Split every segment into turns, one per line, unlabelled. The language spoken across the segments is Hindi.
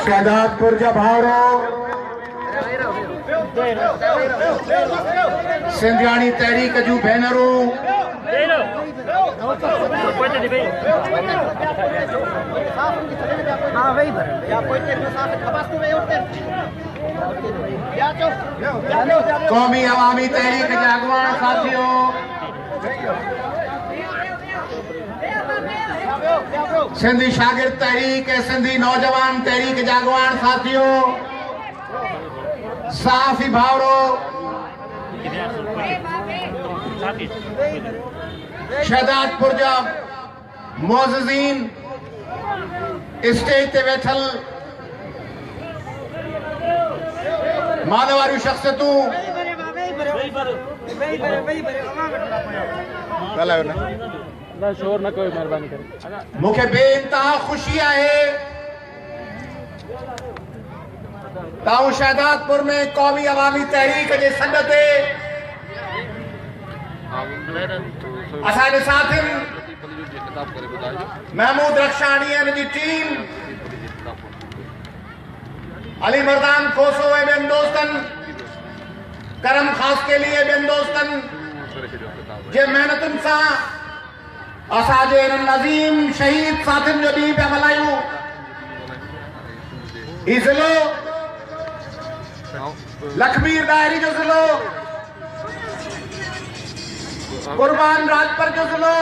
शहदादपुर जा भावरो सिंधियाणी तहरीक जूं भेनरूं कौमी अवामी तहरीक जा अगवान साथियों सिंधी शागिर्द तहरीक सिंधी नौजवान तहरीक जा अगवान साथियों साफी भावरो शहदादपुर जा मोअज़्ज़ीन स्टेज ते वेठल मानवारियूं शख्सियतूं
शोर न कयो महिरबानी करे
मूंखे बेइंतहा ख़ुशी आहे ताऊं शहदादपुर में कौमी अवामी तहरीक जे सॾ ते असांजे साथियुनि महमूद रक्षाणी ऐं हुनजी टीम अली मर्दान खोसो ऐं ॿियनि दोस्तनि करम ख़ास के लिए ॿियनि दोस्तनि जे महिनतुनि सां असांजे हिननि अज़ीम शहीद साथियुनि जो ॾींहुं पिया मल्हायूं ही ज़िलो लखमीर डायरी जो ज़िलो कुर्बान राजपर जो ज़िलो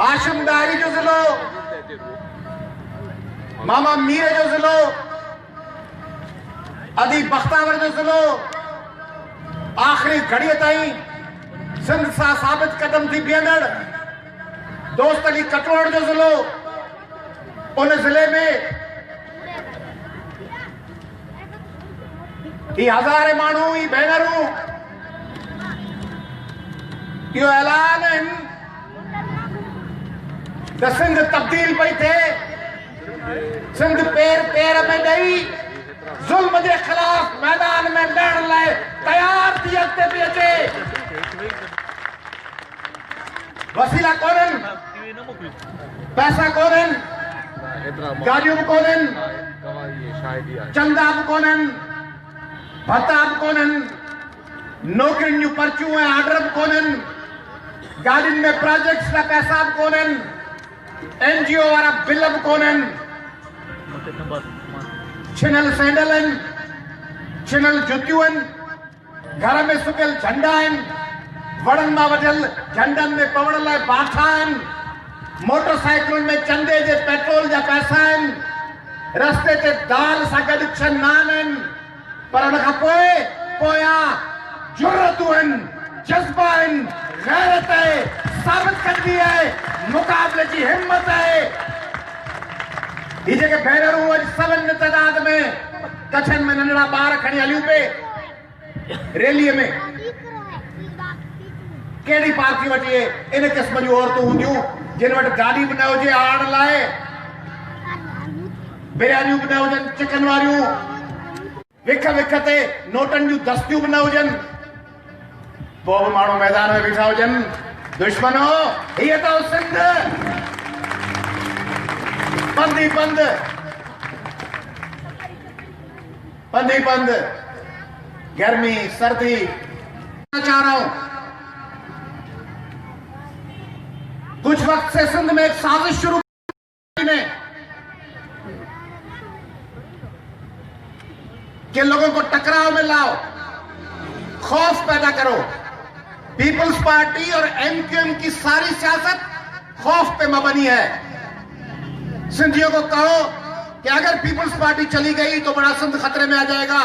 हाशिम डायरी जो ज़िलो मामा मीर जो ज़िलो अदी बख्तावर जो ज़िलो आख़िरी घड़ीअ ताईं सिंध सां साबित कदम थी बीहंदड़ दोस्त अली कटोड़ जो ज़िलो उन ज़िले में ही हज़ारे माण्हू ही भेनरूं इहो ऐलान आहिनि त सिंध तब्दील पई थिए सिंध पेर पेर में ॾेई ज़ुल्म जे ख़िलाफ़ मैदान में लड़ण लाइ तयार थी अॻिते पई अचे वसीला कोन्हनि पैसा कोन्हनि गाॾियूं बि कोन्हनि चंदा बि कोन्हनि भत्ता बि कोन्हनि नौकरियुनि जूं पर्चियूं ऐं ऑर्डर बि कोन्हनि गाॾियुनि में प्रोजेक्ट्स जा पैसा बि कोन्हनि NGO वारा बिल बि कोन्हनि छिनल सैंडल आहिनि छिनल जुतियूं आहिनि घर में सुकियल झंडा आहिनि वणनि मां वढियल झंडनि में पवण लाइ बाठा आहिनि मोटरसाइकिलुनि में चंदे जे पेट्रोल जा पैसा आहिनि रस्ते ते दाल सां गॾु 6 नान आहिनि पर हुन खां पोयां जुर्रतूं आहिनि जज़्बा आहिनि गैरत आहे साबित कंदी आहे मुक़ाबले जी हिम्मत आहे ही जेके भेनरूं अॼु सभिनि तइदाद में कच्छनि में नंढड़ा ॿार खणी हलियूं पे रैलीअ में कहिड़ी पार्टी वठी इन क़िस्म जूं औरतूं हूंदियूं जिन वटि गाॾी बि न हुजे आणण लाइ बिरयानियूं बि न हुजनि चिकन वारियूं विख विख ते नोटनि जूं दस्तियूं बि न हुजनि पोइ बि माण्हू मैदान में बीठा हुजनि दुश्मनो हीअ त सिंध पंध ई पंध पंध ही पंध गर्मी सर्दी चाह रहा हूं कुछ वक्त से सिंध में एक साजिश शुरू ने कि लोगों को टकराव में लाओ खौफ पैदा करो पीपल्स पार्टी और MQM की सारी सियासत खौफ पे मबनी है सिंधियों को कहो कि अगर पीपल्स पार्टी चली गई तो बड़ा सिंध खतरे में आ जाएगा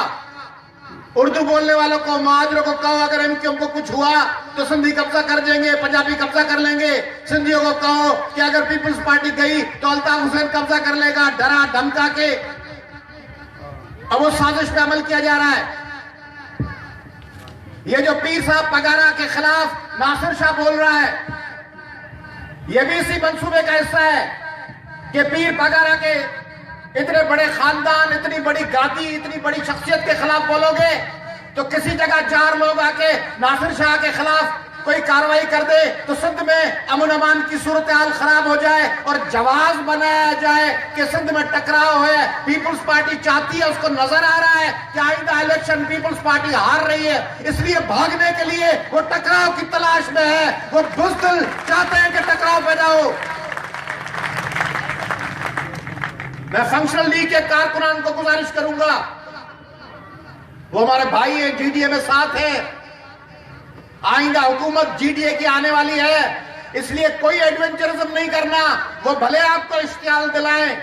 उर्दू बोलने वालों को मुहाजिरों को कहो अगर MQM को कुछ हुआ तो सिंधी कब्जा कर देंगे पंजाबी कब्जा कर लेंगे सिंधियों को कहो कि अगर पीपल्स पार्टी गई तो अल्ताफ हुसैन कब्जा कर लेगा डरा धमका के अब वो साजिश पे अमल किया जा रहा है ये जो पीर साहब पगारा के खिलाफ नासिर शाह बोल रहा है ये भी इसी मंसूबे का हिस्सा है कि पीर पगारा के इतने बड़े खानदान, इतनी बड़ी गादी, इतनी बड़ी शख्सियत के खिलाफ बोलोगे तो किसी जगह 4 लोग आके नासिर शाह के खिलाफ कोई कार्रवाई कर दे तो सिंध में अमन अमान की सूरत हाल खराब हो जाए और जवाब बनाया जाए कि सिंध में टकराव है। पीपुल्स पार्टी चाहती है, उसको नजर आ रहा है कि आइंदा इलेक्शन पीपुल्स पार्टी हार रही है, इसलिए भागने के लिए वो टकराव की तलाश में है। वो बुज़दिल चाहते हैं कि टकराव पैदा हो। मैं फंक्शनल लीग के कारकुनान को गुजारिश करूंगा, वो हमारे भाई हैं, जीडीए में साथ है, आइंदा हुकूमत जीडीए की आने वाली है, इसलिए कोई एडवेंचरिज्म नहीं करना। वो भले आपको इश्तियाल दिलाएं,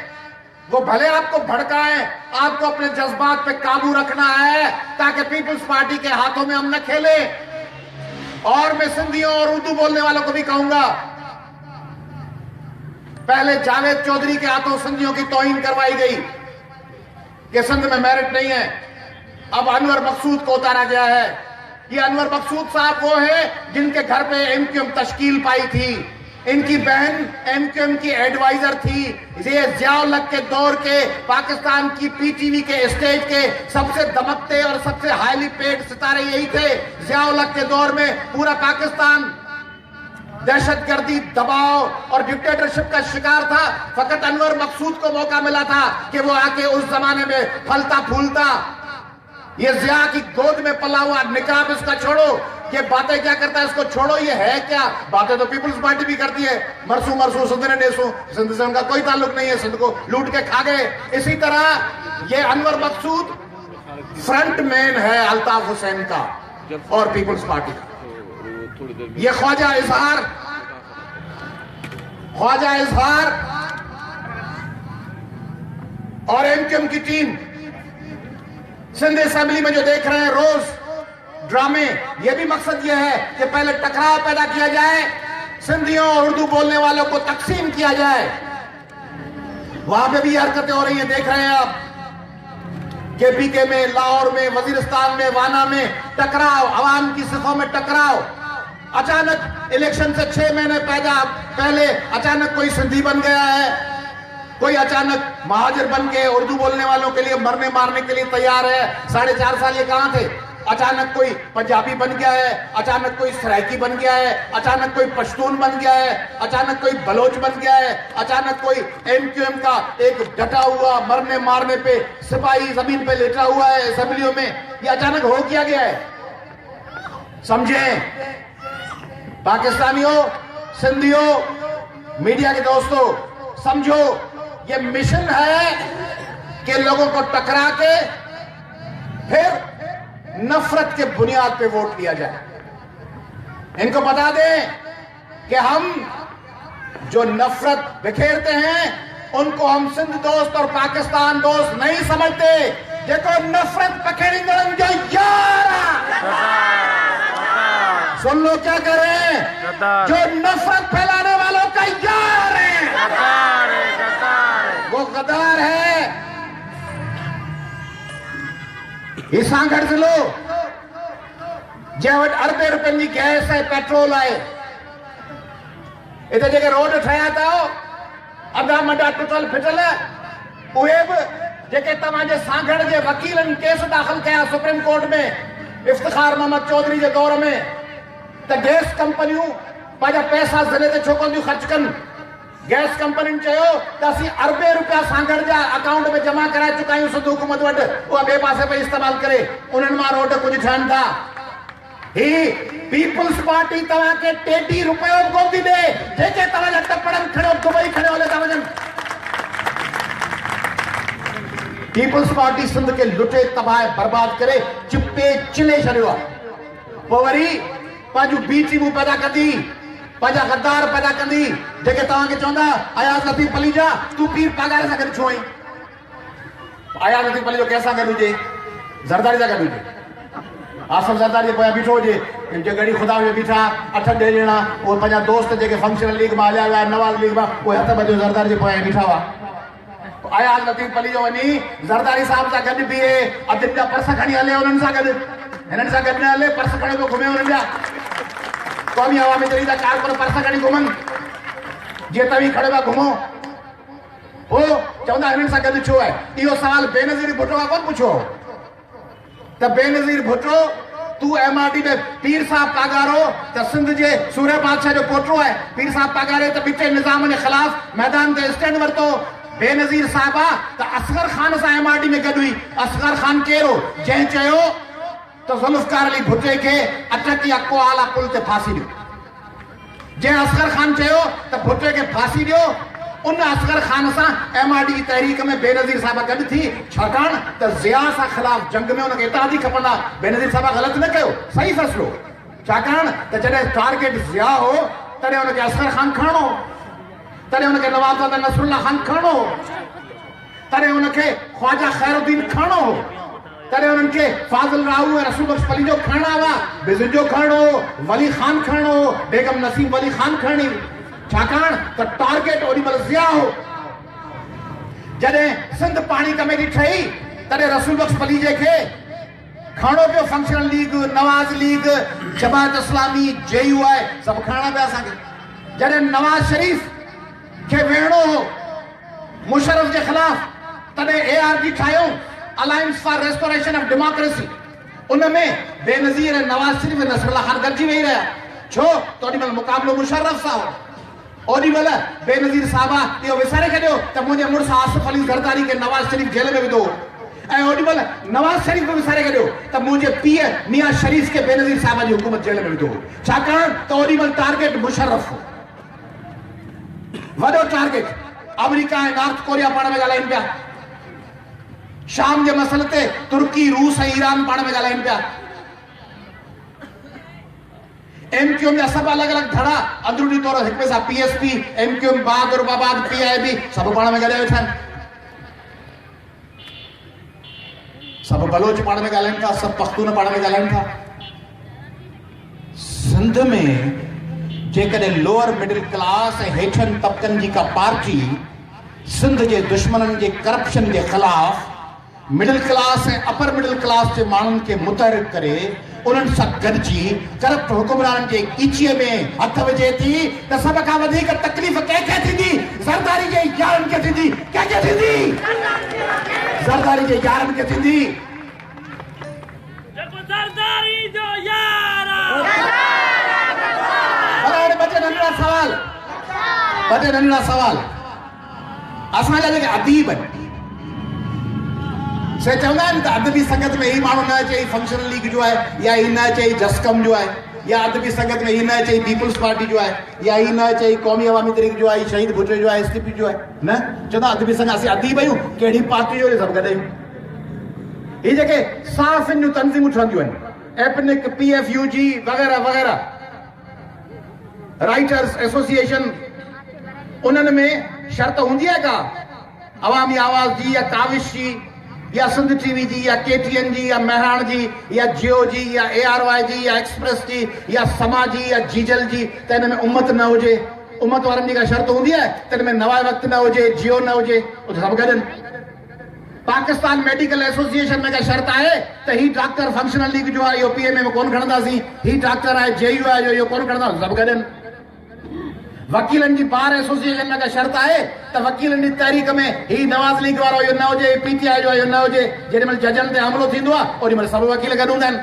वो भले आपको भड़काएं, आपको अपने जज्बात पे काबू रखना है ताकि पीपुल्स पार्टी के हाथों में हम न खेले। और मैं सिंधियों और उर्दू बोलने वालों को भी कहूंगा, पहले जावेद चौधरी के हाथों सिंधियों की तौहीन करवाई गई कि सिंध में मेरिट नहीं है, अब अनवर मकसूद को उतारा गया है। ये अनवर मकसूद साहब वो है जिनके घर पे एमक्यूएम तश्कील पाई थी, इनकी बहन एमक्यूएम की एडवाइजर थी। ये ज़िया-उल हक के दौर के पाकिस्तान की पीटीवी के स्टेज के सबसे दमकते और सबसे हाईली पेड सितारे यही थे। ज़िया-उल हक के दौर में पूरा पाकिस्तान दहशतगर्दी, दबाव और डिक्टेटरशिप का शिकार था। फकत अनवर मकसूद को मौका मिला था कि वो आके उस जमाने में फलता फूलता। ये ज़िया की गोद में पला हुआ निकाब इसका छोड़ो, ये बातें क्या करता है इसको छोड़ो, ये है क्या? बातें तो पीपुल्स पार्टी भी करती है, मरसू मरसू सिंध ने नेसू, सिंध से उनका कोई ताल्लुक नहीं है, सिंध को लूट के खा गए। इसी तरह ये अनवर मकसूद फ्रंट मैन है अल्ताफ हुसैन का और पीपुल्स पार्टी का। ये ख्वाजा इजहार और एमक्यूएम की टीम सिंध असेंबली में जो देख रहे हैं रोज ड्रामे, ये भी मकसद ये है कि पहले टकराव पैदा किया जाए, सिंधियों और उर्दू बोलने वालों को तकसीम किया जाए। वहां पे भी हरकतें हो रही हैं, देख रहे हैं आप, केपीके में, लाहौर में, वजीरिस्तान में, वाना में टकराव, अवाम की सिफों में टकराव। अचानक इलेक्शन से 6 महीने पहले अचानक कोई सिंधी बन गया है, कोई अचानक महाजिर बन के उर्दू बोलने वालों के लिए मरने मारने के लिए तैयार है। 4.5 साल ये कहां थे? अचानक कोई पंजाबी बन गया है, अचानक कोई सराइकी बन गया है, अचानक कोई पश्तून बन गया है, अचानक कोई बलोच बन गया है, अचानक कोई एमक्यूएम का एक डटा हुआ मरने मारने पे सिपाही जमीन पे लेटा हुआ है असेंबलियों में। ये अचानक हो किया गया है। समझे पाकिस्तानियों, सिंधियों, मीडिया के दोस्तों, समझो ये मिशन है कि लोगों को टकरा के फिर नफरत के बुनियाद पे वोट लिया जाए। इनको बता दें कि हम जो नफरत बिखेरते हैं उनको हम सिंध दोस्त और पाकिस्तान दोस्त नहीं समझते। देखो नफरत बिखेरेंगे जो यार, सुन लो क्या करें, जो नफरत फैलाने वालों का यार है, वो गद्दार है। ये सांगड़ से लो जैवट अरबे रुपए की गैस है, पेट्रोल है, इधर जगह रोड ठहिया था अधा मडा टुटल फिटल उहे बि जेके तव्हांजे सांगड़ जे वकीलनि केस दाख़िल कया सुप्रीम कोर्ट में इफ्तिखार मोहम्मद चौधरी के दौर में, त गैस कंपनियों पंहिंजा पैसा ज़िले ते छो कोन थियूं ख़र्च कनि। गैस कंपनी चयो त असीं अरबे रुपया सांगड़ जा अकाउंट में जमा कराए चुका आहियूं सिंध हुकूमत वटि, उहा ॿिए पासे पे इस्तेमाल करे उन्हनि मां रोड कुझु ठहनि था। ही पीपुल्स पार्टी तव्हांखे 33 रुपयो कोन थी ॾे, जेके तव्हांजा टपड़नि खणो दुबई खणे हले था वञनि। पीपुल्स पार्टी सिंध के लुटे तबाह बर्बाद करे चिपे चिले छॾियो आहे। पोइ वरी पंहिंजूं बी टीमूं पैदा कंदी, पंहिंजा गद्दार पैदा कंदी, जेके तव्हांखे चवंदा अयाज़ लतीफ़ अली जा तूं पीर पागारे सां गॾु छो आहीं? अयाज़ लतीफ़ अली जो कंहिंसां गॾु हुजे? ज़रदारी सां गॾु हुजे, आसफ ज़रदारी जे पोयां बीठो हुजे, जे गड़ी खुदा में बीठा 8 ॼणा उहे पंहिंजा दोस्त जेके फंक्शनल लीग मां हलिया विया, नवाज़ लीग मां, उहे हथ ॿधो ज़रदारी जे पोयां बीठा हुआ। अयाज़ लतीफ़ अली जो वञी ज़रदारी साहब सां गॾु बीहे, अधु जा पर्स खणी हले उन्हनि सां गॾु, हिननि सां गॾु न हले, पर्स खणे पियो घुमे उन्हनि जा। क़ौमी अवामी तरीक़ा कारकुन पर्स खणी घुमनि, जीअं तव्हीं खड़े पिया घुमो। हो चवंदा हिननि सां गॾु छो आहे? इहो सवाल बेनज़ीर भुट्टो खां कोन पुछो त बेनज़ीर भुट्टो तू MRD में पीर साहब पागारो त सिंध जे सूरे बादशाह जो पोटो आहे। पीर साहब पागारे त बिचे निज़ाम जे ख़िलाफ़ मैदान ते स्टैंड वरितो। बेनज़ीर साहब आहे त असगर खान सां MRD में गॾु हुई। असगर खान केरु हो? जंहिं चयो त ज़ुल्फ़कार अली भुट्टे खे अटक या कोआला पुल ते फांसी ॾियो। जंहिं असगर खान चयो त भुट्टे खे फांसी ॾियो, उन असगर खान सां MRD जी तहरीक में बेनज़ीर साहब गॾु थी, छाकाणि त ज़िया सां ख़िलाफ़ जंग में हुनखे इत्तेहादी खपंदा। बेनज़ीर साहब ग़लति न कयो, सही फ़ैसिलो, छाकाणि त जॾहिं टारगेट ज़िया हो तॾहिं हुनखे असगर खान खणो, तॾहिं हुनखे नवाब नसरुल्ला खान खणो, तॾहिं हुनखे ख्वाजा ख़ैरुद्दीन खणो, तॾहिं हुननि खे फाज़िल राऊ ऐं रसूल बख्श फली जो खणणा हुआ, बिज़ जो खणणो, वली खान खणणो, बेगम नसीम वली खान खणणी, छाकाणि त टारगेट ओॾी महिल ज़िया हो। जॾहिं सिंध पाणी कमेटी ठही तॾहिं रसूल बख्श फली जे खे खणो पियो। फंक्शनल लीग, नवाज़ लीग, जमात इस्लामी, JUI सभु खणणा पिया असांखे। जॾहिं नवाज़ शरीफ़ खे वेहणो हो मुशर्रफ जे ख़िलाफ़, तॾहिं ARG ठाहियो, alliance for restoration of democracy. उनमें बेनज़ीर ऐं नवाज़ शरीफ़ ऐं नसरुल्ला खान गॾिजी वेही रहिया। छो त ओॾी महिल मुक़ाबिलो मुशर्रफ सां हो। ओॾी महिल बेनज़ीर साहबा इहो विसारे छॾियो त मुंहिंजे मुड़ुस आसिफ अली ज़रदारी खे नवाज़ शरीफ़ जेल में विधो, ऐं ओॾी महिल नवाज़ शरीफ़ बि विसारे छॾियो त मुंहिंजे पीउ मियां शरीफ़ खे बेनज़ीर साहब जी हुकूमत जेल में विधो, छाकाणि त ओॾी महिल टारगेट मुशर्रफ हो, वॾो टारगेट। अमेरिका ऐं नॉर्थ कोरिया पाण में ॻाल्हाइनि पिया, शाम जे मसइले ते तुर्की, रूस ऐं ईरान पाण में ॻाल्हाइनि पिया। MQM जा सभु अलॻि अलॻि धड़ा अंदरूनी तौर हिक ॿिए सां PSP, MQM, बहादुरबाद, PIB सभु पाण में गॾे वेठा आहिनि। सभु बलोच पाण में ॻाल्हाइनि था, सभु पख्तून पाण में ॻाल्हाइनि था। सिंध में जेकॾहिं लोअर मिडिल क्लास ऐं हेठनि तबक़नि जी का पार्टी सिंध जे दुश्मननि जे करप्शन जे ख़िलाफ़ मिडिल क्लास ऐं अपर मिडिल क्लास जे माण्हुनि खे मुतहरिक करे उन्हनि सां गॾिजी करप्ट हुकुमराननि जे कीचीअ में हथ विझे थी, त सभ खां वधीक तकलीफ़ कंहिंखे थींदी? ज़रदारी जे यारनि खे थींदी। कंहिंखे थींदी? ज़रदारी जे यारनि खे थींदी।
ज़रदारी जो यार
ॿ टे नंढड़ा सवाल असांजा जेके अदीब आहिनि से चवंदा आहिनि त अदबी संगत में ही माण्हू न अचे, फंक्शनल लीग जो आहे, या ही न अचे जसकम जो आहे, या अदबी संगत में ही न अचे पीपल्स पार्टी जो आहे, या ही न अचे क़ौमी अवामी तहरीक जो आहे, शहीद भुट्टे जो आहे, SDP जो आहे। न चवंदा अदबी संगत असीं अदीब आहियूं, कहिड़ी पार्टी जो सभु गॾु आहियूं। ही जेके साफ़ जूं तंज़ीमूं ठहंदियूं आहिनि, एपनिक, PFUG वग़ैरह वग़ैरह, राइटर्स एसोसिएशन, उन्हनि में शर्त हूंदी आहे का अवामी आवाज़ जी, या काविश जी, या सिंध TV जी, या KTN जी, या महराण जी, या जियो जी, या ARY जी, या एक्सप्रेस जी, या समा जी, या जीजल जी, त हिन में उम्मत न हुजे। उम्मत वारनि जी का शर्त हूंदी आहे त हिन में नवाए वक़्तु न हुजे, जियो न हुजे, उते सभु गॾु आहिनि। पाकिस्तान मेडिकल एसोसिएशन में का शर्त आहे त ही डॉक्टर फंक्शनल लीग जो आहे, इहो PMA में कोन खणंदासीं, ही डॉक्टर आहे JUI जो, इहो कोन खणंदासीं, सभु गॾु आहिनि। वकीलनि जी बार एसोसिएशन में का शर्त आहे त वकीलनि जी तहरीक में ही नवाज़ लीग वारो इहो न हुजे, PTI जो इहो न हुजे। जेॾी महिल जजनि ते हमलो थींदो आहे ओॾी महिल सभु वकील गॾु हूंदा आहिनि।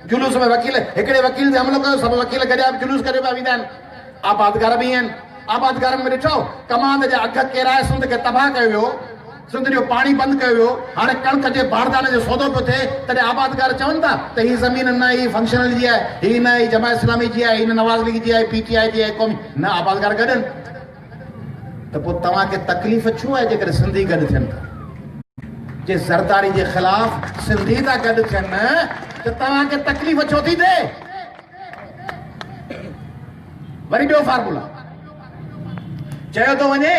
जुलूस में वकील हिकिड़े वकील ते हमलो कयो, सभु वकील गॾिया जुलूस करे पिया वेंदा आहिनि। आबादगार बि आहिनि। आबादगारनि में ॾिठो कमांद जा अघ केराए सिंध खे तबाह कयो वियो, सिंध जो पाणी बंदि कयो वियो। हाणे कणक जे बारदाने जो सौदो पियो थिए, तॾहिं आबादगार चवनि था त ही ज़मीन न ही फंक्शनल जी आहे, ही न ही जमात इस्लामी जी आहे, ही न नवाज़ लीग जी आहे, PTI जी आहे, क़ौमी न, आबादगार गॾु आहिनि। त पोइ तव्हांखे तकलीफ़ छो आहे जेकॾहिं सिंधी गॾु थियनि था? जे ज़रदारी जे ख़िलाफ़ सिंधी था गॾु थियनि त तव्हांखे तकलीफ़ छो थी थिए? वरी ॿियो फार्मूला चयो थो वञे,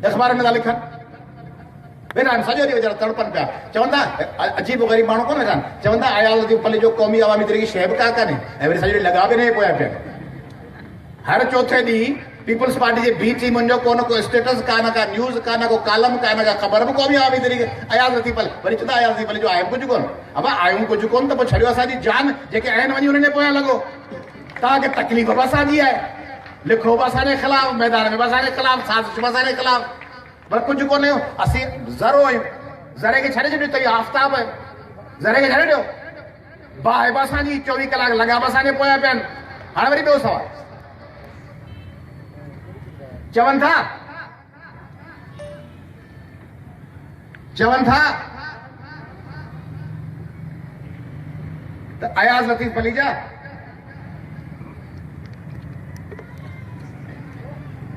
अख़बार में था लिखनि, वेठा आहिनि सॼो ॾींहुं वीचारा तड़पनि पिया, चवंदा अजीब ग़रीब माण्हू कोन वेठा आहिनि, चवंदा अयाल जी पले जो क़ौमी अवामी तरीक़े शइ बि का कान्हे, ऐं वरी सॼो ॾींहुं लॻा बि न पोयां पिया। हर चौथे ॾींहुं पीपल्स पार्टी जे B टीम जो कोन को स्टेटस कान, का न्यूज़ कान, को कालम कान, का ख़बर बि क़ौमी अवामी तरीक़े अयाल लतीफ़ अली। वरी चवंदा अयाल लतीफ़ अली जो आहियूं कुझु कोन। अब आहियूं कुझु कोन त पोइ छॾियो असांजी जान जेके आहिनि वञी उन्हनि जे पोयां लॻो। तव्हांखे तकलीफ़ बि असांजी आहे। लिखो बस असांजे ख़िलाफ़, मैदान में बस असांजे ख़िलाफ़, साज़िश बस असांजे ख़िलाफ़, पर कुझु कोन्हे। असीं ज़रो आहियूं, ज़रे खे छॾे छॾियो त इहो आफ़्ताब आहे, ज़रे खे छॾे ॾियो। बाहि बि असांजी 24 कलाक लॻा बि असांजे पोयां पिया आहिनि। हाणे वरी ॿियो सवाल चवनि था त अयाज़ लतीफ़ पलीजा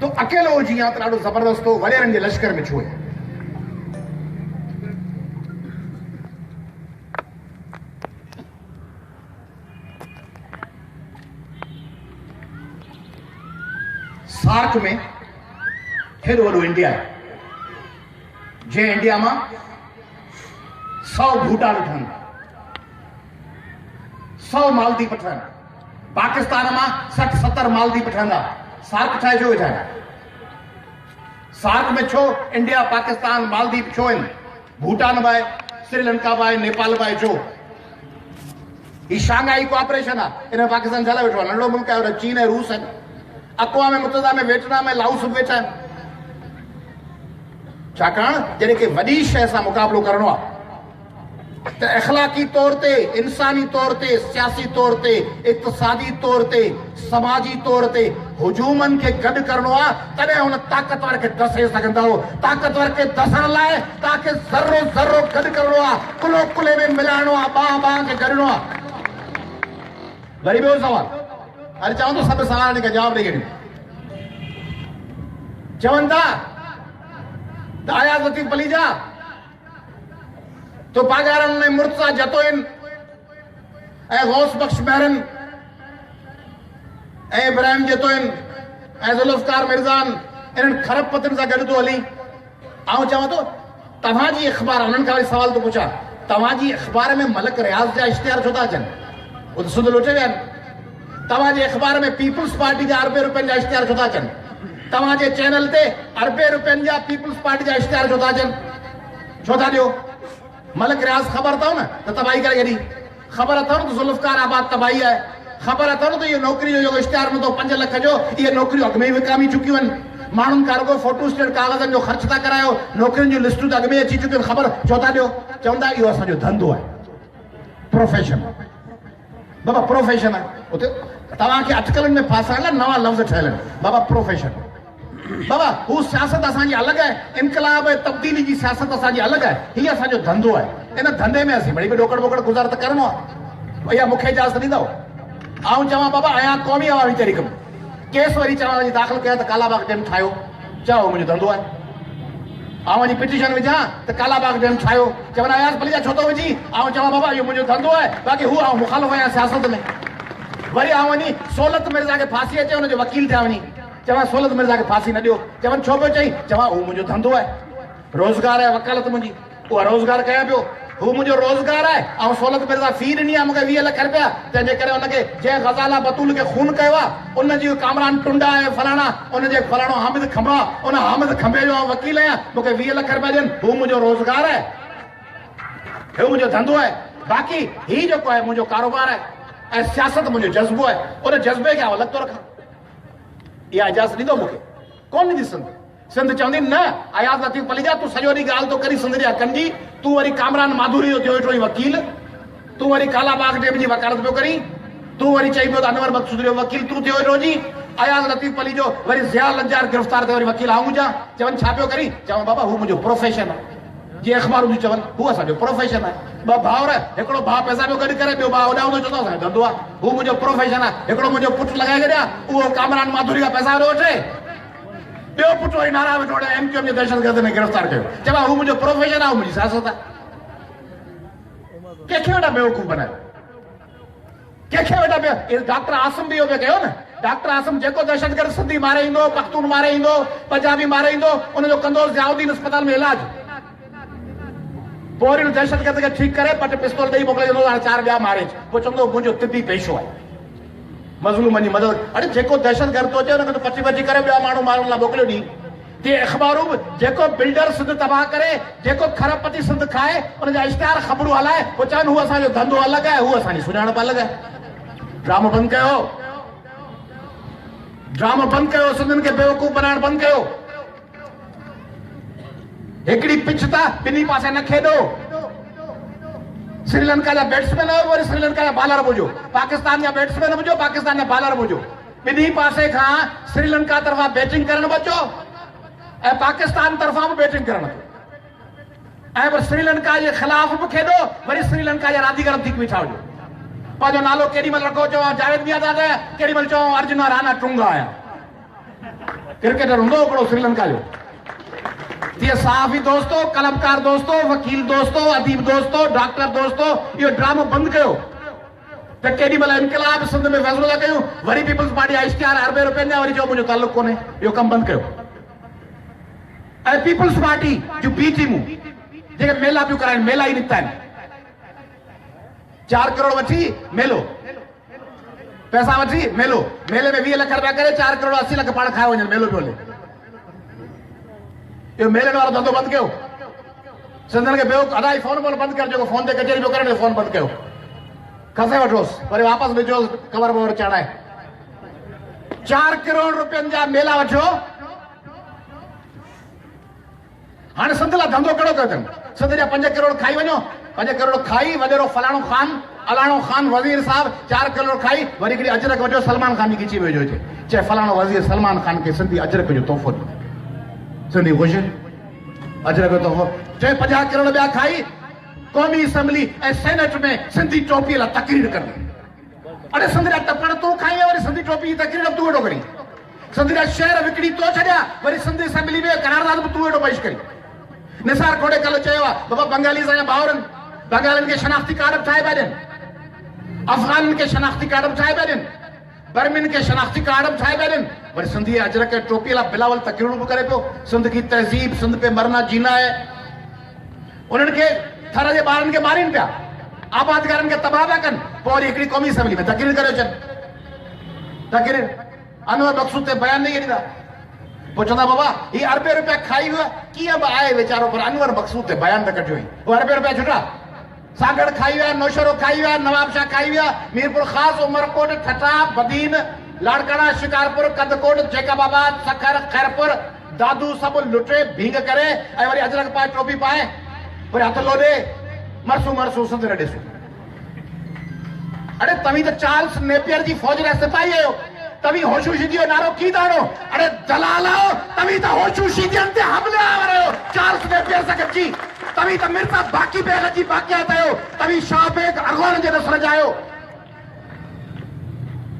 तो अकेलो हुजी या त ॾाढो ज़बरदस्त हो, वॾेरनि जे लश्कर में छो आहे? सार्क में हेॾो वॾो इंडिया आहे, जंहिं इंडिया मां 100 भूटान ठहनि, 100 मालदीप ठहनि, पाकिस्तान मां 60-70 मालदीप ठहंदा। सार्क ठाहे छो वेठा आहिनि? सार्क में छो इंडिया, पाकिस्तान, मालदीप छो आहिनि? भूटान बि आहे, श्रीलंका बि आहे, नेपाल बि आहे, छो? ही शांघाई कोऑपरेशन आहे, इन में पाकिस्तान छा लाइ वेठो आहे? नंढो मुल्क आहे, चीन ऐं रूस आहिनि, अक़वाम मुतहिदा में वियतनाम ऐं लाओस बि वेठा आहिनि। छाकाणि जॾहिं की वॾी शइ सां मुक़ाबिलो करणो आहे त अख़लाक़ी तौर ते, इंसानी तौर ते, सियासी तौर ते, इक़्तिसादी तौर ते, समाजी तौर ते हुजूमनि खे गॾु करणो आहे, तॾहिं हुन ताक़तवर खे दसे सघंदा हो। ताक़तवर खे दसण लाइ तव्हांखे ज़रो ज़रो गॾु करणो आहे, कुलो कुले में मिलाइणो आहे, बांह बांह खे गॾणो आहे। वरी ॿियो सवाल, अरे चवां थो सभु सवाल खे जवाब ॾेई छॾियो। चवनि था त अयाज़ लतीफ़ पलीजा तो पागारनि में मुर्तज़ा जतोइन ऐं गौस बख्श महरन ऐं इब्राहिम जतोइन ऐं ज़ुल्फ़कार मिर्ज़ान इन्हनि खरब पतनि सां गॾु थो हली। आउं चवां थो तव्हांजी अख़बार, उन्हनि खां वरी सवाल थो पुछां, तव्हांजी अख़बार में मलिक रियाज़ जा इश्तिहार छो था अचनि? उहो त सुध लुटे विया आहिनि। तव्हांजे अख़बार में पीपुल्स पार्टी जा अरबे रुपयनि जा इश्तिहार छो था अचनि? तव्हांजे चैनल ते अरबे रुपयनि जा पीपुल्स पार्टी जा इश्तिहार छो था अचनि? छो था ॾियो? मलिक रियाज़ ख़बर अथव न त तबाही करे छॾी, ख़बर अथव न त ज़ुल्फ़कार आबाद तबाही आहे, ख़बर अथव न त इहो नौकिरी जो जेको इश्तिहार हूंदो 5 लख जो, इहे नौकिरियूं अॻु में ई विकामी चुकियूं आहिनि। माण्हुनि खां रुॻो फोटो स्टेट कागज़नि जो ख़र्च था करायो, नौकिरियुनि जूं लिस्टूं त अॻु में अची चुकियूं आहिनि। ख़बर छो था ॾियो? चवंदा इहो असांजो धंधो आहे, प्रोफेशन। बाबा प्रोफेशन आहे, उते तव्हांखे अटकलनि में फासण लाइ नवां लफ़्ज़ ठहियल आहिनि। बाबा प्रोफेशन, बाबा हू सियासत असांजी अलॻि आहे, इनकलाब ऐं तब्दीली जी सियासत असांजी अलॻि आहे, हीअ असांजो धंधो आहे। इन धंधे में असीं वरी बि ॾोकड़ वोकड़ गुज़ार त करिणो आहे। इहा मूंखे इजाज़त ॾींदव? आउं चवां बाबा आहियां क़ौमी अवामी तहरीक में, केस वरी चवां वञी दाख़िल कया त कालाबाग डैम ठाहियो, चओ मुंहिंजो धंधो आहे। आउं वञी पिटीशन विझां त कालाबाग डैम ठाहियो, चवनि अयाज़ पलीजा छो थो विझी? आउं चवां बाबा इहो मुंहिंजो धंधो आहे, बाक़ी हू आउं मुखालिफ़ आहियां सियासत में। वरी आउं वञी सोलत मिर्ज़ा खे फांसी अचे हुनजो वकील थिया वञी, चवां सोलत मिर्ज़ा खे फांसी न ॾियो, चवनि छो पियो चई? चवां हू मुंहिंजो धंधो आहे, रोज़गार आहे, वकालत मुंहिंजी, उहा रोज़गार कयां पियो, हू मुंहिंजो रोज़गार आहे। ऐं सोलत मिर्ज़ा फी ॾिनी आहे मूंखे 20 लख रुपया, तंहिंजे करे हुनखे जंहिं ग़ज़ाला बतूल खे खून कयो आहे उनजी कामरान टुंडा ऐं फलाणा, उनजे फलाणो हामिद खंबा, उन हामिद खंबे जो वकील आहियां, मूंखे 20 लख रुपया ॾियनि, हू मुंहिंजो रोज़गार आहे, हू मुंहिंजो धंधो आहे। बाक़ी ही जेको आहे मुंहिंजो कारोबार आहे ऐं सियासत मुंहिंजो जज़्बो आहे, उन जज़्बे खे अलॻि थो रखां। इहा इजाज़त ॾींदो मूंखे? कोन ॾींदी सिंध। सिंध चवंदी न अयाज़ लतीफ़ पलीजा तूं सॼो ॾींहुं ॻाल्हि तो करी सिंध जा कंदी, तूं वरी कामरान माधुरी जो थियो वेठो वकील, तूं वरी कालाबाग डैम जी वकालत पियो करी, तूं वरी चई पियो त अनवर मक़सूद जो वकील तूं थियो वेठो जी। अयाज़ लतीफ़ पली जो वरी ज़िया लंजार गिरफ़्तार थियो, वरी वकील आऊं हुजां, चवनि छा पियो करी? चवनि बाबा हू मुंहिंजो प्रोफेशन आहे, जीअं अख़बारूं जी चवनि हू असांजो प्रोफेशन आहे। ॿ भाउर, हिकिड़ो भाउ पैसा पियो गॾु करे, ॿियो भाउ होॾां चवंदो असांजो धंधो आहे, हू मुंहिंजो प्रोफेशन आहे। हिकिड़ो मुंहिंजो पुटु लॻाए छॾिया, उहो कामरान माधुरी खां पैसा पियो वठे, ॿियो पुटु वरी नारा वेठो वठे MQM जे दहशतगर्द में गिरफ़्तार कयो, चवां हू मुंहिंजो प्रोफेशन आहे, हू मुंहिंजी सियासत आहे। कंहिंखे वेठा बेवकूफ़ बनायो? कंहिंखे वेठा डॉक्टर आसिम बि इहो पियो कयो न। डॉक्टर आसिम जेको दहशतगर्द सिंधी मारे ईंदो, पख्तून मारे ईंदो, पंजाबी मारे ईंदो, उनजो कंदो ज़ियाउद्दीन अस्पताल में इलाज। पोइ वरी दहशतगर्द खे ठीकु करे पट पिस्तौल ॾेई मोकिले ॾींदो, हाणे 4 ॿिया मारे, पोइ चवंदो मुंहिंजो तिबी पेशो आहे, मज़लूमनि जी मदद। अरे जेको दहशतगर्द थो अचे हुनखे त पची करे ॿिया माण्हू माण्हुनि लाइ मोकिलियो ॾींहुं। ते अख़बारूं बि जेको बिल्डर सिंध तबाह करे, जेको खरबपति सिंध खाए, उनजा इश्तिहार ख़बरूं हलाए, पोइ चवनि हू असांजो धंधो अलॻि आहे, हू असांजी सुञाणप अलॻि आहे। ड्रामो बंदि कयो, ड्रामो बंद कयो, सिंधियुनि खे बेवकूफ़ बनाइण बंद कयो। हिकिड़ी पिच था, ॿिन्ही पासे न खेॾो। श्रीलंका जा बैट्समैन आहियो, वरी श्रीलंका जा बॉलर हुजो, पाकिस्तान जा बैट्समैन हुजो, पाकिस्तान जा बॉलर हुजो। ॿिन्ही पासे खां श्रीलंका तरफ़ां बैटिंग करण बचो ऐं पाकिस्तान तरफ़ां बि बैटिंग करण ऐं वरी श्रीलंका जे ख़िलाफ़ बि खेॾो, वरी श्रीलंका जा रांदीगर थी बीठा हुजो। पंहिंजो नालो केॾी महिल रखो, चओ जावेद मियांदाद, केॾी महिल चओ अर्जुन राणा टुंगा आया। क्रिकेटर हूंदो हिकिड़ो श्रीलंका जो। तीअं सहाफ़ी दोस्तो, कलमकार दोस्तो, वकील दोस्तो, अदीब दोस्तो, डॉक्टर दोस्तो, इहो ड्रामो बंदि कयो। त केॾी महिल इनकलाब सिंध में फ़ैसिलो था कयूं, वरी पीपल्स पार्टी जा इश्तिहार अरबे रुपयनि जा, वरी चओ मुंहिंजो तालुक कोन्हे। इहो कमु बंदि कयो। ऐं पीपल्स पार्टी जूं ॿी टीमूं जेके मेला पियूं कराइनि, मेला ई निकिता आहिनि। 4 करोड़ वठी मेलो, पैसा वठी मेलो, मेले में 20 लख रुपया करे 4 करोड़ 80 लख पाण खाए वञनि, मेलो पियो हले। इहो मेलनि वारो धंधो बंदि कयो। सिंधियुनि खे बेवकूफ़ अदाई फोन बंदि कर, जेको फोन ते कचहरी पियो करे फोन बंदि कयो, खसे वठोसि, वरी वापसि विझोसि कवर ववर चढ़ाए। 4 करोड़ रुपयनि जा मेला वठो। हाणे सिंध लाइ धंधो कहिड़ो कयो अथनि? सिंध जा 5 करोड़ खाई वञो, 5 करोड़ खाई, वॾेरो फलाणो ख़ान अलाणो ख़ान वज़ीर साहब 4 करोड़ खाई, वरी हिकिड़ी अजरक वठो, सलमान ख़ान जी खिची वेझो हुजे, चए फलाणो वज़ीर सलमान ख़ान खे सिंधी अजरक जो तोहफ़ो ॾियो। सिंधी ख़ुशि, अजरक जो तोहफ़ो। चए 50 करोड़ ॿिया खाई, क़ौमी असेंबली ऐं सेनेट में सिंधी टोपीअ लाइ तकरीर कंदी। अड़े सिंध जा टपण तूं खाई, वरी सिंधी टोपी जी तकरीर तूं वेठो करी। सिंध जा शहर विकिणी तो छॾिया, वरी सिंधी असेंबली में करारदाद बि तूं वेठो पेश करी। निसार खोड़े कल्ह चयो आहे, बाबा बंगाली असांजा भाउरनि, बंगालियुनि खे शनाख़्ती कार्ड ठाहे पिया ॾियनि, अफ़गाननि खे शनाख़्ती कार्ड ठाहे पिया ॾियनि, बर्मियुनि खे शनाख़्ती कार्ड ठाहे पिया ॾियनि, वरी सिंधी अजरक टोपीअ लाइ बिलावल तकरीरूं बि करे पियो। सिंध की तहज़ीब, सिंध पे मरना जीना है। उन्हनि खे थर जे ॿारनि खे मारीनि पिया, आबादगारनि खे तबाह पिया कनि, पोइ वरी हिकिड़ी क़ौमी असेंबली में तकरीर करे अचनि। तकरीर अनवर मक़सूद ते बयानु ॾेई ॾींदा, पोइ चवंदा बाबा हीअ अरबे रुपया खाई वियो, कीअं बि आहे वीचारो, पर अनवर मक़सूद ते बयानु त कढियो। उहे अरबे रुपया छुटा, सागड़ खाई विया, नौशरो खाई विया, नवाब शाह खाई विया, मीरपुर ख़ासि, उमरकोट, ठठा, बदीन, लाड़काना, शिकारपुर, कदकोट, जैकबाबाद, सखर, खैरपुर, दादू सभु लुटे भींग करे ऐं वरी अजरक पाए, टोपी पाए, वरी हथ लोॾे मरसूं मरसूं सिंध न ॾिसूं। अड़े तव्हीं त चार्ल्स नेपियर जी फौज जा सिपाही आहियो, तव्हीं होशूशिदी जो नारो की था हणो? अड़े दलाल आहियो, तव्हीं त होशूशिदियुनि ते हमले आवर आहियो। चार्ल्स नेपियर सां गॾिजी तव्हीं त मिर्ज़ा बाक़ी बेग जी बाक़ियात आहियो, तव्हीं शाह बेग अरगोन जे नस्ल जा आहियो।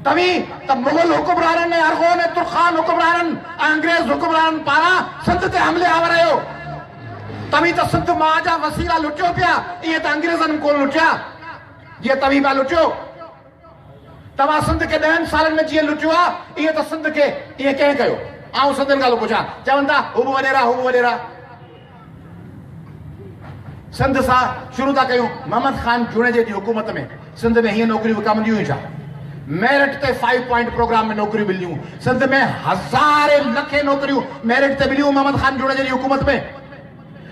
तव्हीं त मुग़ल हुकुमराननि ऐं अरगोन ऐं तुर्खान हुकुमराननि ऐं अंग्रेज़ हुकुमराननि पारां सिंध ते हमले आवर आहियो। तव्हीं त सिंध मां जा वसीला लुटियो पिया, ईअं त अंग्रेज़नि कोन लुटिया जीअं तव्हीं पिया लुटियो। तव्हां सिंध खे 10 सालनि में जीअं लुटियो आहे, ईअं त सिंध खे ईअं कंहिं कयो? आउं सिंधियुनि खां पुछां, चवनि था हू बि वॾेरा, हू बि वॾेरा। सिंध सां शुरू था कयूं, मोहम्मद ख़ान जूणे जी हुकूमत में सिंध में हीअं नौकरियूं विकामंदियूं हुयूं छा? मेरिट ते 5 पॉइंट प्रोग्राम में नौकरियूं मिलियूं। सिंध में हज़ारे लखे नौकरियूं मेरिट ते मिलियूं मोहम्मद ख़ान जूणे जी हुकूमत में।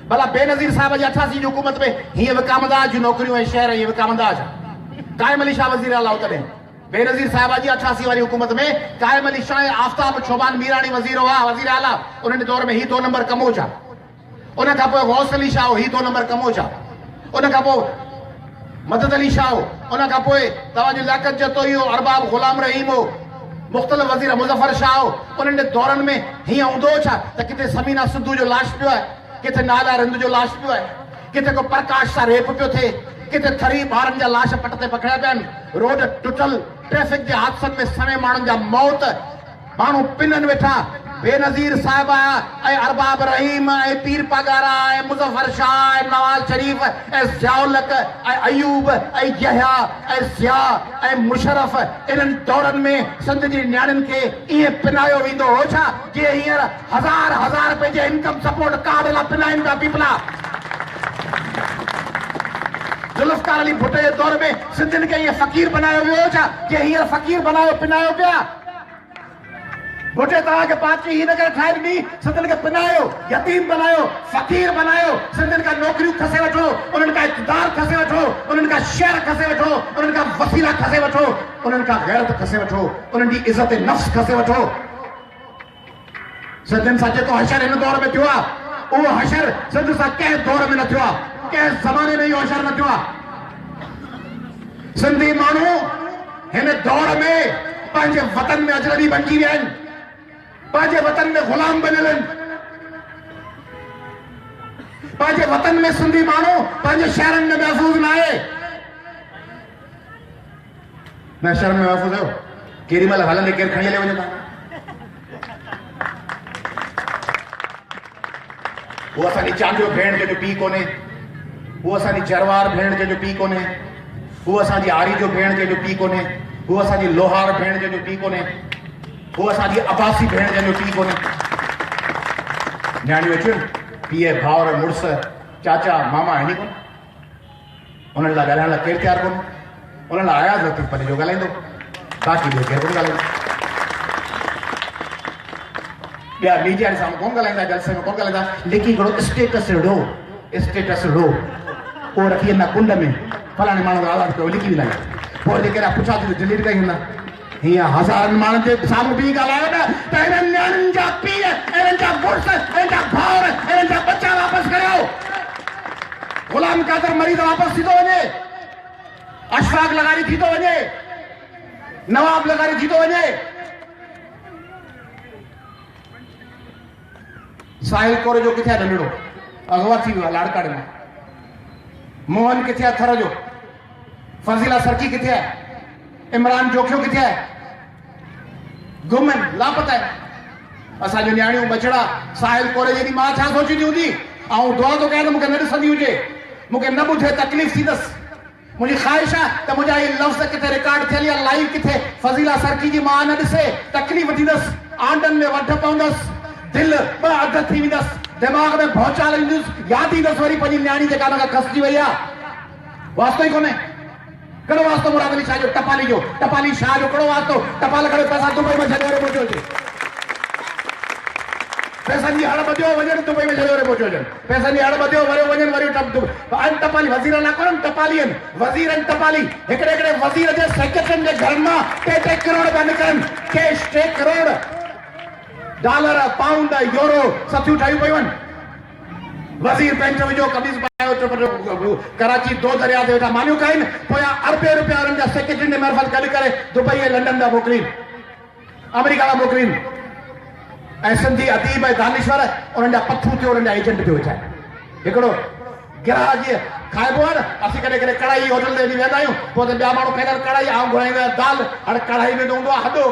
भला बेनज़ीर साहब जी 88 जी हुकूमत में हीअं विकामंदा जूं नौकरियूं ऐं शहर हीअं विकामंदा छा? कायम अली शाह वज़ीर आला तॾहिं बेनज़ीर साहिबा जी 88 वारी हुकूमत में कायम अली शाह, आफ्ताब शोबान मीरानी वज़ीर हुआ, वज़ीर आला। उन्हनि दौर में ही 2 नंबर कमो छा? उन खां पोइ गौस अली शाह ही 2 नंबर कमो छा? उन खां पोइ मदद अली शाह, उन खां पोइ तव्हांजो लियाकत जतो इहो अरबाब ग़ुलाम रहीम हो, मुख़्तलिफ़ वज़ीर मुज़फ़र शाह हो। उन्हनि दौरनि में हीअं हूंदो छा त किथे समीना सिद्धू जो लाश पियो आहे, किथे नाला रिंद जो लाश पियो आहे, किथे को प्रकाश सां रेप पियो थिए, किथे थरी ॿारनि जा लाश पट ते पकड़िया पिया आहिनि, रोड टुटल, ट्रैफिक जे हादसनि में सवे माण्हुनि जा मौत, माण्हू पिननि वेठा। बेनज़ीर साहिबा ऐं अरबाब रहीम ऐं पीर पगारा ऐं मुज़फ़र शाह ऐं नवाज़ शरीफ़ ऐं ज़ियाउलक ऐं अयूब ऐं यहया ऐं ज़िया ऐं मुशरफ, इन्हनि दौरनि में सिंध जी न्याणियुनि खे ईअं पिनायो वेंदो हो छा जीअं हींअर हज़ार रुपए जे इनकम सपोर्ट कार्ड लाइ पिनाइनि पिया पीपला? जुल्फ़कार अली भुट्टो जे दौर में सिंधियुनि खे ईअं फ़क़ीर बनायो वियो छा जीअं हींअर फ़क़ीर बनायो पिनायो पिया? भुट्टे तव्हांखे पार्टी हिन करे ठाहे ॾिनी, सिंधियुनि खे पिनायो, यतीम बनायो, फ़क़ीर बनायो, सिंधियुनि खां नौकरियूं खसे वठो, उन्हनि खां इक़्तिदार खसे वठो, उन्हनि खां शहर खसे वठो, उन्हनि खां वसीला खसे वठो, उन्हनि खां गैरत खसे वठो, उन्हनि जी इज़त नफ़्स खसे वठो। सिंधियुनि सां जेको हशर हिन दौर में थियो आहे उहो हशर सिंध सां कंहिं दौर में न थियो आहे, कंहिं ज़माने में इहो हशर न थियो आहे। सिंधी माण्हू हिन दौर में पंहिंजे वतन में अजनबी बणिजी विया आहिनि, पंहिंजे वतन में ग़ुलाम बनियल आहिनि। पंहिंजे वतन में सिंधी माण्हू पंहिंजे शहरनि में महफ़ूज़ न आहे। न शहर में महफ़ूज़ आहियो, केॾी महिल हलंदे केरु खणी हले वञे था। वो असांजी चांडियो भेण जो पीउ कोन्हे, वो असांजी जरवार भेण जो पीउ कोन्हे, वो असांजी आरी जो भेण जो पीउ कोन्हे, वो असांजी लोहार भेण जो पीउ कोन्हे, वो असांजी अब्बासी भेण जो पीउ कोन्हे। न्याणियूं अचनि पीउ भाउर मुड़ुस चाचा मामा आहिनि कोन, उन्हनि लाइ ॻाल्हाइण लाइ केरु तयारु कोन्हे। उन्हनि लाइ आया लतीफ़ पने जो ॻाल्हाईंदो, बाक़ी ॿियो केरु कोन ॻाल्हाईंदो। ॿिया मीडिया जे साम्हूं कोन ॻाल्हाईंदा, जलसे में कोन ॻाल्हाईंदा, लेकिन हिकिड़ो स्टेटस रो उहो रखी वेंदा कुंड में, फलाणे माण्हू आवाज़ कयो लिखी वेंदा। पोइ जेके पुछा थी डिलीट करे वेंदा। हीअं हज़ारनि माण्हुनि जे साम्हूं बि ॻाल्हायो न त हिननि न्याणियुनि जा पीउ, हिननि जा मुड़ुस, हिननि जा भाउर, हिननि जा बच्चा वापसि करियो। ग़ुलाम कादर मरीद वापसि थी थो वञे, अशफाक लगारी थी थो वञे, नवाब लगारी थी थो वञे। साहिल कोरे जो किथे आहे नंढड़ो, अगवा थी वियो आहे लाड़काड़े में। मोहन किथे आहे थर जो, फज़ीला सरकी किथे आहे, इमरान जोखियो किथे आहे, गुम आहिनि, लापता आहिनि। असांजो न्याणियूं बछड़ा साहिल कोरे जी मां छा सोचींदी हूंदी, ऐं दुआ थो कयां त मूंखे न ॾिसंदी हुजे, मूंखे न ॿुधे तकलीफ़ थींदसि। मुंहिंजी ख़्वाहिश आहे त मुंहिंजा इहे लफ़्ज़ किथे रिकॉर्ड थियल या लाइव किथे फज़ीला सरकी जी मां न ॾिसे, तकलीफ़ थींदसि, आंडनि में वढ पवंदसि, दिल ॿ अध थी वेंदसि, दिमाग़ में भौचाल ईंदुसि, यादि ईंदसि वरी पंहिंजी न्याणी जेका हुन खां खसिजी वई आहे। वास्तो ई कोन्हे, कहिड़ो वास्तो मुराद अली शाह जो, टपाली जो, टपाली शाह जो कहिड़ो वास्तो? टपाल खड़े पैसा दुबई में छॾे पहुचो अचे, पैसनि जी हड़ ॿधियो वञनि दुबई में छॾे पहुचो अचनि, पैसनि जी हड़ ॿधियो वरी वञनि वरी टपाली वज़ीर न कोन्हनि, टपाली आहिनि, वज़ीर आहिनि टपाली। हिकिड़े हिकिड़े वज़ीर जे सेक्रेटरियुनि जे घर मां 3-3 करोड़ पिया निकिरनि, cash 3 crore dollar pound euro सथियूं ठाहियूं पयूं आहिनि। वज़ीर पेंट विझो, कमीज़ पायो, कराची 2 दरिया ते वेठा मानियूं खाइनि, पोयां अरबे रुपया उन्हनि जा सेक्रेटरी ने महफ़ल गॾु करे दुबई ऐं लंडन ॾांहुं मोकिलीनि, अमेरिका ॾांहुं मोकिलीनि। ऐं सिंधी अदीब ऐं दानिश्वर उन्हनि जा पथू थियो, उन्हनि जा एजेंट थियो वेठा आहिनि। हिकिड़ो गिराह जीअं खाइबो आहे न, असीं कॾहिं कॾहिं कढ़ाई होटल ते वञी वेंदा आहियूं, पोइ त ॿिया माण्हू खाईंदा आहिनि कढ़ाई, आऊं घुराईंदो आहियां दाल। हाणे कढ़ाई में त हूंदो आहे हदो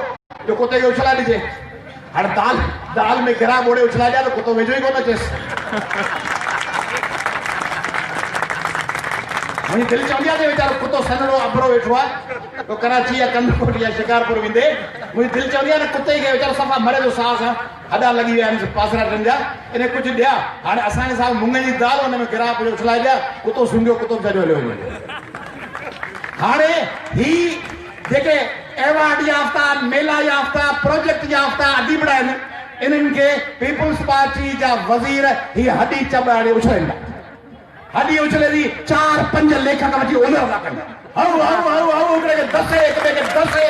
जो कुते खे उछला ॾिजे, हाणे दाल में गिराह ॿोड़े उछला ॾिया त कुतो वेझो ई कोन अचेसि। मुंहिंजी दिलि चवंदी आहे त वीचारो कुतो सन्हड़ो अबरो वेठो आहे, तो कराची या कंदकोट या शिकारपुर वेंदे, मुंहिंजी दिलि चवंदी आहे न कुते खे वीचारो सफ़ा मरे जो साह सां हॾा लॻी विया आहिनि पासराटनि जा, इन कुझु ॾिया। हाणे असांजे साम्हूं मुङ जी दाल, हुन में गिराह ॿोड़े उछलाए ॾिया, कुतो सुंघियो, कुतो गॾु हलियो वञे। हाणे ही जेके एवार्ड याफ़्ता, मेला याफ़्ता, प्रोजेक्ट याफ़्ता अदीबड़ा आहिनि, इन्हनि खे पीपुल्स पार्टी जा वज़ीर ही हॾी चॿाड़े उछलाईंदा। हॾी उछले थी 4-5 लेखक वठी ओलर था कनि, हऊ हिकिड़े खे दसे, हिकिड़े खे दसे,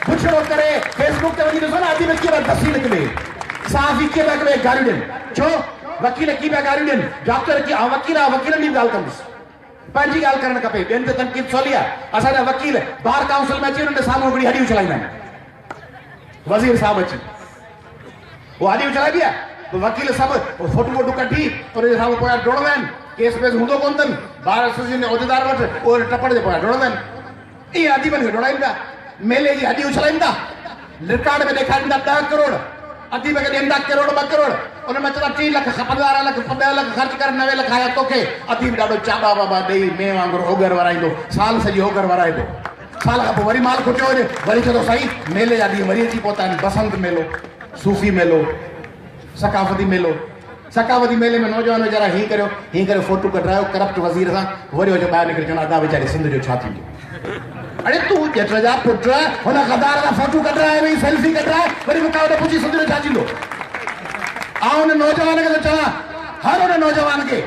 पुछड़ो करे फेसबुक ते वञी ॾिसो न अदीब कीअं दसी निकिरे, साफ़ी कीअं पिया करे गारियूं ॾियनि। छो वकील कीअं पिया गारियूं ॾियनि, डॉक्टर कीअं, वकीलनि जी ॻाल्हि कंदुसि, पंहिंजी ॻाल्हि करणु खपे, ॿियनि ते तनक़ीद सवली आहे। असांजा वकील बार काउंसिल में अची हुननि साम्हूं हिकिड़ी हॾी उछलाईंदा आहिनि, वज़ीर साहिबु अची उहो हॾी उछलाइबी आहे, वकील सभु फोटू वोटू कढी उनजे साम्हूं पोयां डोड़ंदा आहिनि, केस वेस हूंदो कोन अथनि, बार एसोसिएशन जे उहिदेदार वटि उहो टपड़ जे पोयां डोड़ंदा आहिनि। ईअं अदीबनि खे डोड़ाइनि था, मेले जी हॾी उछलाइनि था, रिकॉर्ड में ॾेखारींदा 10 करोड़, अदीब खे ॾींदा करोड़ 2 करोड़, उन में चवंदा 3 लख 15 लख 10 लख ख़र्च करे 9 लख आया तोखे। अदीब ॾाढो चाॿा बाबा ॾेई में वांगुरु ओगर वराईंदो, साल सॼी ओगर वराए थो, साल खां पोइ वरी माल खुटियो वञे, वरी चवंदो साईं मेले जा ॾींहं वरी अची पहुता आहिनि, बसंत मेलो, सूफ़ी मेलो, सकाफ़ती मेलो। सकाफ़ती मेले में नौजवान वीचारा हीअं करियो फोटू कढायो करप्ट वज़ीर सां, वरी हुजे ॿाहिरि निकिरी चवंदा अदा वीचारी सिंध जो छा थींदो। अरे तूं ॼट जा पुट हुन गदार सां फोटू कढाए वई, सेल्फी कढाए, वरी मूंखां वटि पुछी सिंध जो छा थींदो। ऐं हुन नौजवान खे त चवां, हर हुन नौजवान खे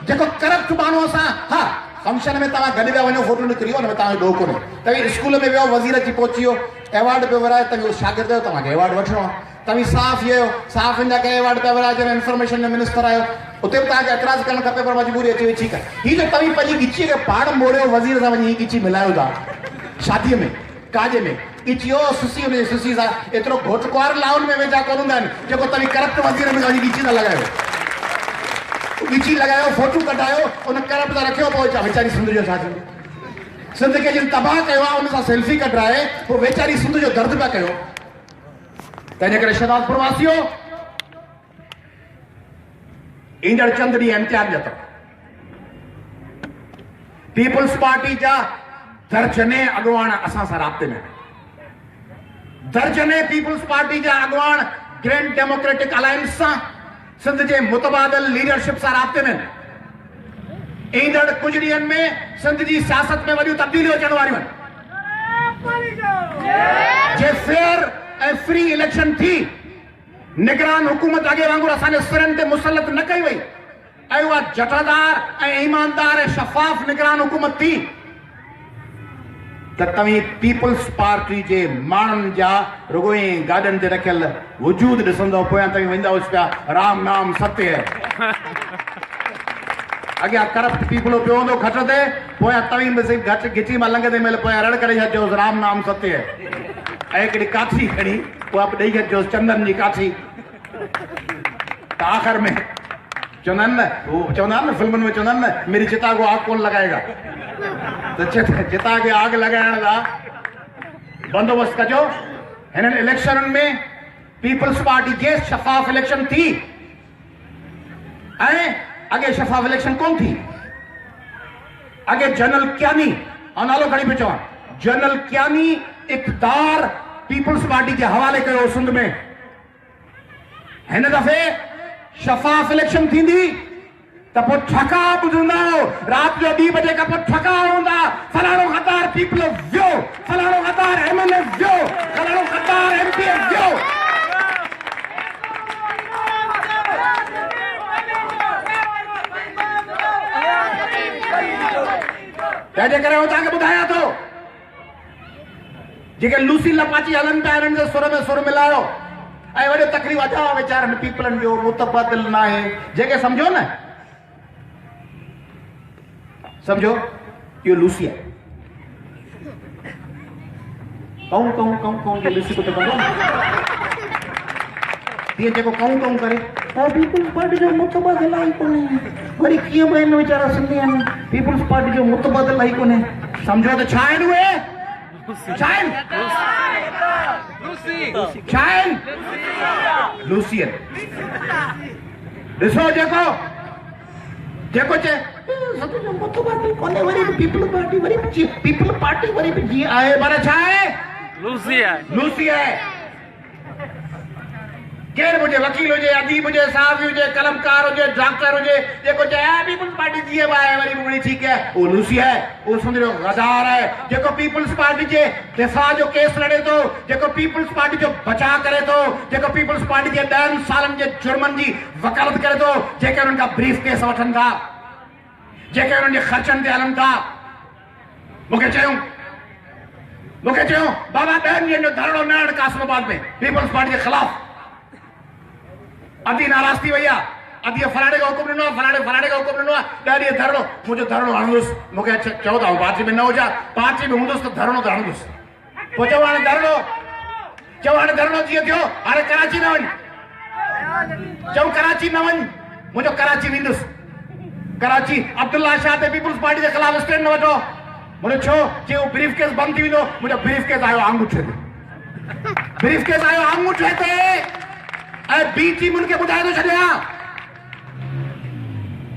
जेको करप्ट माण्हू सां, हा फंक्शन में तव्हां गॾु विया वञो, फोटो निकिरी वियो, हुन में तव्हांजो ॾोह कोन्हे। तव्हां स्कूल में वियो, वज़ीर अची पहुची वियो, एवार्ड पियो विराए, तव्हां शागिर्द आहियो, तव्हांखे एवार्ड वठिणो आहे, तव्हीं साफ़ हिन करे वटि पिया वञा जॾहिं इंफॉर्मेशन जो मिनिस्टर आयो उते बि तव्हांखे एतिराज़ करणु खपे पर मजबूरी अची वई ठीकु आहे हीअ जो तव्हीं पंहिंजी ॻिची खे पाड़ मोड़ियो वज़ीर सां वञी हीअ ॻिची मिलायो था शादीअ में काजे में ॻिची सुसी हुनजे सुसी सां एतिरो घोट कुंवार लाउन में वेझा कोन हूंदा आहिनि जेको तव्हीं करप्ट वज़ीर में वञी ॻिची था लॻायो ॻिची लॻायो फोटू कढायो उन करप्ट सां रखियो पोइ छा वीचारी सिंध जो छा थींदो सिंध खे जिन तबाह कयो आहे उन सां सेल्फी कढाए पोइ वीचारी सिंध जो दर्द पिया कयो तंहिंजे करे शहदादपुर वासियो ईंदड़ चंद ॾींहं इम्तिहान जा अथव पीपुल्स पार्टी जा दर्जने अॻुवान असां सां राब्ते में दर्जने पीपुल्स पार्टी जा अॻुवान ग्रैंड डेमोक्रेटिक अलायंस सां सिंध जे मुतबादिल लीडरशिप सां राब्ते में ईंदड़ कुझु ॾींहंनि में सिंध जी सियासत में वॾियूं तब्दीलियूं अचण वारियूं आहिनि जे फेयर ऐं फ्री इलेक्शन थी निगरान हुकूमत अॻे वांगुरु असांजे सिरनि ते मुसलत न कई वई ऐं उहा जटादार ऐं ईमानदार ऐं शफ़ाफ़ निगरान हुकूमत थी त तव्हीं पीपुल्स पार्टी जे माण्हुनि जा रुगो ई गाॾनि ते रखियल वजूद ॾिसंदव पोयां तव्हीं वेंदा हुअसि पिया राम नाम सत्य है अॻियां करप्ट पीपलो पियो हूंदो खट ते पोयां तव्हीं बि घटि गिची मां लंघंदे महिल पोयां रड़ करे छॾिजोसि राम नाम सत्य है ऐं हिकिड़ी काठी खणी उहा बि ॾेई छॾिजोसि चंदन जी काठी त आख़िर में चवंदा आहिनि न न फिल्मुनि में चवंदा आहिनि न मेरी चिता को आग कौन लगाएगा त चिता खे आग लॻाइण लाइ बंदोबस्तु कजो हिननि इलेक्शननि में पीपल्स पार्टी जे शफ़ाफ़ इलेक्शन थी ऐं अॻे शफ़ाफ़ इलेक्शन कोन थी अॻे जनरल कियानी ऐं नालो खणी पियो चवां जनरल कियानी इक़्तिदार पीपुल्स पार्टी के हवाले कयो सिंध में हिन दफ़े शफ़ाफ़ इलेक्शन थींदी त पोइ ठका ॿुधंदा रात जो 2 बजे खां पोइ ठका हूंदा फलाणो गद्दार पीपल वियो फलाणो गद्दार एमएलए वियो फलाणो गद्दार एमपी वियो तंहिंजे करे तव्हांखे ॿुधायां थो जेके लूसी लपाची हलन पिया हिननि जे सुर में सुर मिलायो ऐं वॾो तकलीफ़ अथव वीचारनि पीपलनि जो मुतबादिल न आहे जेके सम्झो न सम्झो इहो लूसी आहे कऊं कऊं कऊं कऊं जो लूसी कुझु कंदो तीअं जेको कऊं कऊं करे पीपुल्स पार्टी जो मुतबादिल आहे कोन्हे वरी कीअं बि आहिनि वीचारा सिंधी आहिनि पीपुल्स पार्टी जो मुतबादिल आहे कोन्हे सम्झो त छा आहिनि उहे छा आहिनि छा आहिनि लूसियन ॾिसो जेको जेको चए मुतबादिल कोन्हे वरी पीपल पार्टी वरी पीपल पार्टी वरी बि जीअं आहे पर छा आहे लूसी आहे केरु हुजे वकील हुजे अदीब हुजे साहबी हुजे कलमकार हुजे डॉक्टर हुजे जेको चए पीपल्स पार्टी जीअं बि आहे वरी बि ठीक है उहो लूसी आहे उहो सुंदरो गद्दार आहे जेको पीपल्स पार्टी जे दिफ़ा जो केस लड़े थो जेको पीपल्स पार्टी जो बचाव करे थो जेको पीपल्स पार्टी जे 10 सालनि जे जुर्मनि जी वकालत करे थो जेके उन्हनि खां ब्रीफ केस वठनि था जेके उन्हनि जे ख़र्चनि ते हलनि था मूंखे चयूं बाबा 10 ॾींहंनि जो धरणो न हण कासिमाबाद में पीपल्स पार्टी जे ख़िलाफ़ अधी नाराज़ थी वई आहे अधी फलाणे का हुकुम ॾिनो आहे फलाणे का हुकुम ॾिनो आहे 10 ॾींहं धरणो मुंहिंजो धरणो हणंदुसि मूंखे चओ था पार्टी में न हुजा पार्टी में हूंदुसि त धरणो त हणंदुसि पोइ चओ हाणे धरणो जीअं थियो हाणे कराची न वञ चऊं कराची न वञ मुंहिंजो कराची वेंदुसि कराची अब्दुल्ला शाह ते पीपुल्स पार्टी जे ख़िलाफ़ स्टैंड न वठो मुंहिंजो छो जे उहो ब्रीफ केस बंदि थी वेंदो मुंहिंजो ब्रीफ केस आयो आंगूठे ते ऐं बी टीम उनखे ॿुधाए थो छॾियां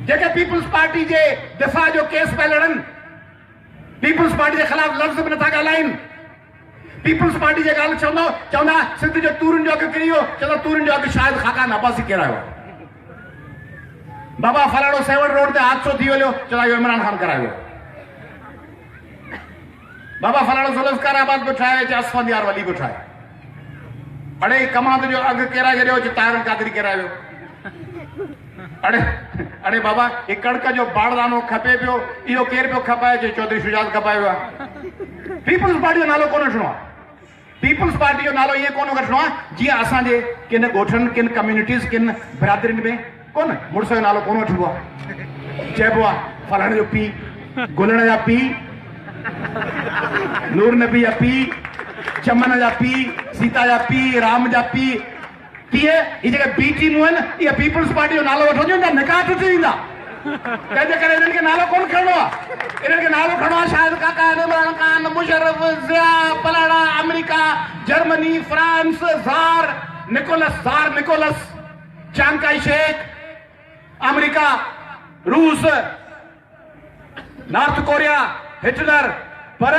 जेके पीपुल्स पार्टी जे दिफ़ा जो केस पिया लड़नि पीपुल्स पार्टी जे ख़िलाफ़ लफ़्ज़ बि नथा ॻाल्हाइनि पीपुल्स पार्टी जे ॻाल्हि चवंदा सिंध जो तूरिन जो अघु किरी वियो चवंदा तूरिन जो अघु शायदि ख़ाकान अब्बासी किरायो बाबा फलाणो सेवन रोड ते हादसो थी वियो चवंदा इहो इमरान ख़ान करायो बाबा फलाणो ज़ुल्फ़िकार आबाद बि ठाहे असफंदियार वली बि ठाहे अड़े कमांद जो अघु केराए छॾियो तारन कादरी केराए वियो अड़े बाबा ये कणक जो बाड़दानो खपे पियो इहो केरु पियो खपाए चौधरी शुजात खपाए वियो आहे पीपुल्स पार्टी जो नालो कोन वठणो आहे पीपल्स पार्टी जो नालो ईअं कोन वठिणो आहे जीअं असांजे किन ॻोठनि किन कम्युनिटीज़ किन बिरादरियुनि में कोन मुड़ुस जो नालो कोन वठिबो आहे। चइबो आहे फलाणे जो पीउ, गुलण जा पीउ, नूर नबी जा पीउ, चमन जा पीउ, सीता जा पीउ, राम जा पीउ। कीअं ही जेके बी टीमूं आहिनि इहे पीपल्स पार्टी जो नालो वठो त निकाह टुटी वेंदा। तंहिंजे करे इन्हनि खे नालो कोन खणणो आहे। इन्हनि खे नालो खणणो आहे शाहिद काका, इमरान खान, मुशर्रफ, ज़िया, फलाणा, America, Germany, France, tsar Nicholas, Chiang Kai shek, America, रूस, नॉर्थ कोरिया, हिटलर। पर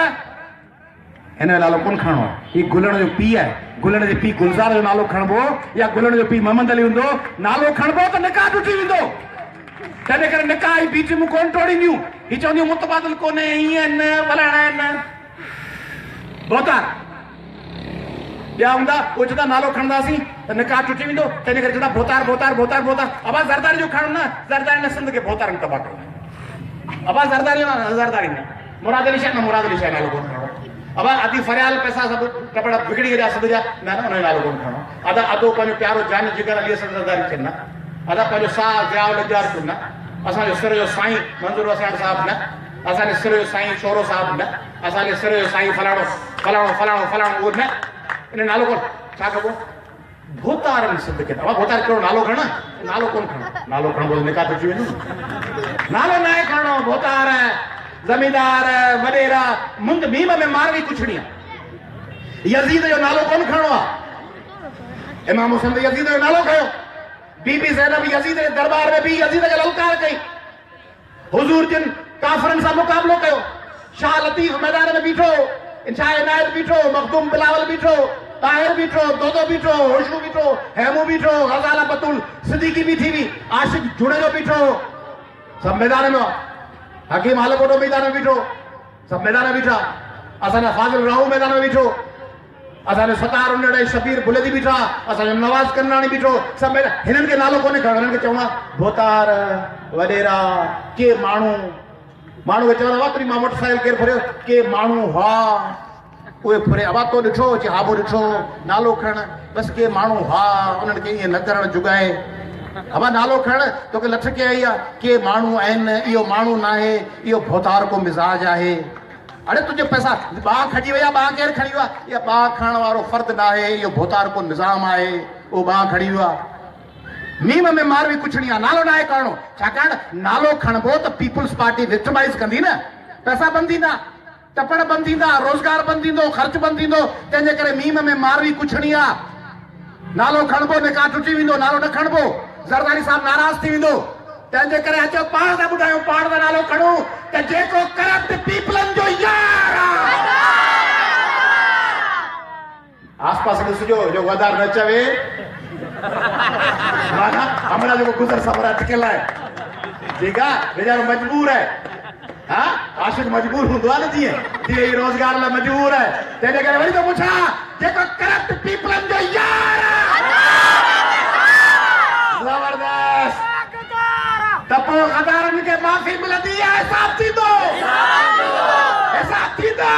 हिन जो नालो कोन खणणो आहे। ही गुलण जो पीउ आहे। गुलण जे पीउ गुलज़ार जो नालो खणबो या गुलण जो पीउ मोहम्मद अली हूंदो, नालो खणबो त निकाह टुटी वेंदो। तंहिंजे करे निकाह जी बीचूं कोन टोड़ींदियूं। ही चवंदियूं मुतबादिल कोन्हे, ईअं न फलाणा न बोतार ॿिया हूंदा उहे चवंदा नालो खणंदासीं त निकाह टुटी वेंदो। तंहिंजे करे चवंदा बोतार। अबा ज़रदारी जो खणो न, ज़रदारी न सिंध खे बोतारनि तबाह कयो। अबा ज़रदारी न मुराद अली शाह नालो कोन खणो। अबा अदी फरियाल पैसा सब कपड़ा बिगड़ी गया सब जा ना ना उन्हें नालो कोन खणो। अदा अदो पंहिंजो प्यारो जान जिगर अली हसन ज़रदारी चवंदा। अदा पंहिंजो साह ज़ियाउल नजार चवंदा। असांजो सिर जो साईं मंज़ूर हसन साहब न, असांजे सिर जो साईं शोरो साहब न, असांजे सिर जो साईं फलाणो उहो न। इन नालो कोन छा कबो भोतारनि सिंध खे। अबा भोतार कहिड़ो नालो खणो, नालो कोन खणो। नालो खणबो निकाह टुटी वेंदो। नालो न आहे खणणो। भोतार, जमींदार, वडेरा, मुंद मीम में मारवी कुछड़ी। यजीद जो नालो कोन खणणो आहे। इमाम हुसैन यजीद जो नालो खयो। बीबी ज़ैनब यजीद जे दरबार में भी यजीद खे ललकार कई। हुजूर जिन काफ़िरनि सां मुक़ाबिलो कयो। शाह लतीफ़ मैदान में बीठो, शाह इनायत बीठो, मखदूम बिलावल बीठो, ताहिर बीठो, दोदो बीठो, होशू बीठो, हेमू बीठो, गज़ाला बतूल सिद्दीकी बीठी हुई, आशिक जुड़े जो बीठो। सब मैदान में हकीम हालकोटो मैदान में बीठो, सब मैदान में बीठा। असांजा फाज़िल राहू मैदान में बीठो, असांजो सतार उन्नड़े शबीर बुलेदी बीठा, असांजो नवाज़ कन्नाणी बीठो। सब हिननि खे नालो कोन्हे खणो। हिननि खे चवणो आहे भोतार, वडेरा, के माण्हू खे चवंदा हुआ तुंहिंजी मां मोटरसाइकिल केरु फुरियो, के माण्हू हुआ उहे फुरे। अबा तो ॾिठो चई हा बो ॾिठो, नालो खण बसि के माण्हू हुआ, उन्हनि खे ईअं न करणु जुगाए। अबा नालो खण तोखे लठ के आई आहे, के माण्हू आहिनि, इहो माण्हू न आहे, इहो भोतार को मिज़ाज आहे। अड़े तुंहिंजे पैसा ॿाह खॼी विया, ॿाह केरु खणी वियो आहे? इहा ॿाह खणण वारो फ़र्द न आहे, इहो भोतार को निज़ाम आहे, उहो ॿाह खणी वियो आहे। मीम में मारवी कुछड़ी आहे। नालो न आहे करणो, छाकाणि नालो खणबो त पीपल्स पार्टी विक्टिमाइज़ कंदी न। पैसा बंदि थींदा, टपड़ बंदि थींदा, रोज़गार बंदि थींदो, ख़र्च बंदि थींदो। तंहिंजे करे मीम में मारवी कुछड़ी आहे। नालो खणबो निकाह टुटी वेंदो, नालो न खणबो ज़रदारी साहब नाराज़ थी वेंदो। तंहिंजे करे अचो पाण था ॿुधायूं, पाण था नालो खणूं त जेको करप्ट पीपलनि जो यार आहे। आस पास ॾिसजो जो वधार न चवे। माना हमारा जो गुजर सफर अटकियल आहे, ठीकु आहे, वीचारो मजबूर आहे। हा आशिक मजबूर हूंदो आहे न, जीअं तीअं ई रोज़गार लाइ मजबूर आहे। तंहिंजे करे वरी थो पुछां जेको करप्ट पीपलनि जो यार ज़बरदस्त त पोइ गदारनि खे माफ़ी मिलंदी या हिसाब थींदो? हिसाब थींदो।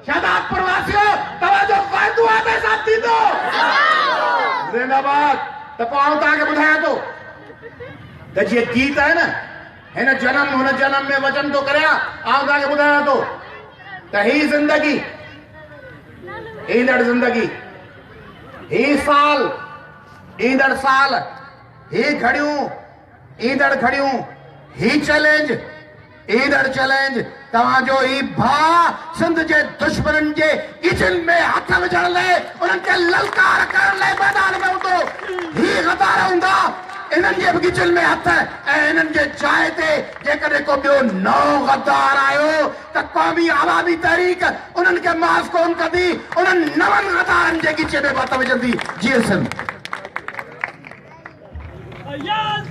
शादाब प्रवासियो तव्हांजो फ़ाइदो आहे त हिसाब थींदो। ज़िंदाबाद। त पोइ आउं तव्हांखे ॿुधायां थो त जीअं गीत आहे न, हिन जनम हुन जनम में वचन थो करियां। आउं तव्हांखे ॿुधायां थो त ही ज़िंदगी, ईंदड़ ज़िंदगी, ही साल, ईंदड़ साल, ही घड़ियूं, ईंदड़ घड़ियूं, ही चैलेंज, ईंदड़ चैलेंज तव्हांजो ही भाउ सिंध जे दुश्मननि जे इजन में हथ विझण लाइ, उन्हनि खे ललकार करण लाइ मैदान में हूंदो। ही गदार हूंदा, इन्हनि जे बगीचनि में हथ, ऐं इन्हनि जे जाइ ते जेकॾहिं को ॿियो नओं गद्दार आयो त क़ौमी आवामी तहरीक उन्हनि खे माफ़ कोन कंदी, उन्हनि नवनि गद्दारनि जे गीचे में हथ विझंदी। जीअं सिंध।
Yes,